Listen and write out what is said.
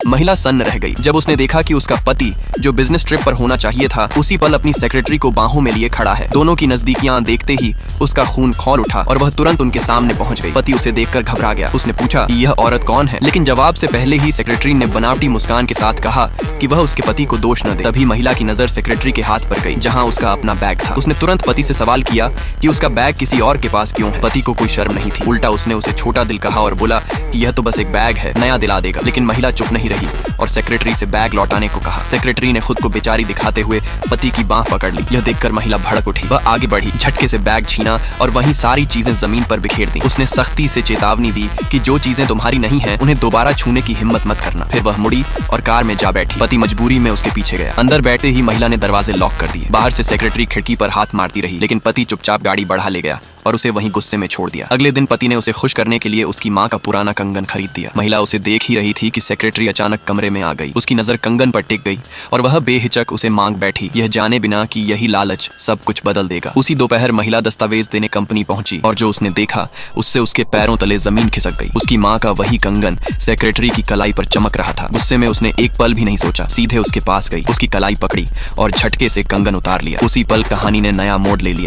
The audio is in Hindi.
महिला सन्न रह गई जब उसने देखा कि उसका पति जो बिजनेस ट्रिप पर होना चाहिए था उसी पल अपनी सेक्रेटरी को बाहों में लिए खड़ा है। दोनों की नजदीकियां देखते ही उसका खून खौल उठा और वह तुरंत उनके सामने पहुंच गई। पति उसे देखकर घबरा गया। उसने पूछा कि यह औरत कौन है, लेकिन जवाब से पहले ही सेक्रेटरी ने बनावटी मुस्कान के साथ कहा कि वह उसके पति को दोष न दे। तभी महिला की नजर सेक्रेटरी के हाथ पर गई जहाँ उसका अपना बैग था। उसने तुरंत पति से सवाल किया कि उसका बैग किसी और के पास क्यों है। पति को कोई शर्म नहीं थी, उल्टा उसने उसे छोटा दिल कहा और बोला कि यह तो बस एक बैग है, नया दिला देगा। लेकिन महिला चुप नहीं रही और सेक्रेटरी से बैग लौटाने को कहा। सेक्रेटरी ने खुद को बेचारी दिखाते हुए पति की बांह पकड़ ली। यह देखकर महिला भड़क उठी। वह आगे बढ़ी, झटके से बैग छीना और वहीं सारी चीजें जमीन पर बिखेर दी। उसने सख्ती से चेतावनी दी कि जो चीजें तुम्हारी नहीं हैं उन्हें दोबारा छूने की हिम्मत मत करना। फिर वह मुड़ी और कार में जा बैठी। पति मजबूरी में उसके पीछे गया। अंदर बैठते ही महिला ने दरवाजे लॉक कर दिए। बाहर से सेक्रेटरी खिड़की पर हाथ मारती रही, लेकिन पति चुपचाप गाड़ी बढ़ा ले गया और उसे वहीं गुस्से में छोड़ दिया। अगले दिन पति ने उसे खुश करने के लिए उसकी माँ का पुराना कंगन खरीद दिया। महिला उसे देख ही रही थी कि सेक्रेटरी अचानक कमरे में आ गई। उसकी नजर कंगन पर टिक गई और वह बेहिचक उसे मांग बैठी, यह जाने बिना कि यही लालच सब कुछ बदल देगा। उसी दोपहर महिला दस्तावेज देने कंपनी पहुंची और जो उसने देखा उससे उसके पैरों तले जमीन खिसक गई। उसकी माँ का वही कंगन सेक्रेटरी की कलाई पर चमक रहा था। गुस्से में उसने एक पल भी नहीं सोचा, सीधे उसके पास गई, उसकी कलाई पकड़ी और झटके से कंगन उतार लिया। उसी पल कहानी ने नया मोड़ ले लिया।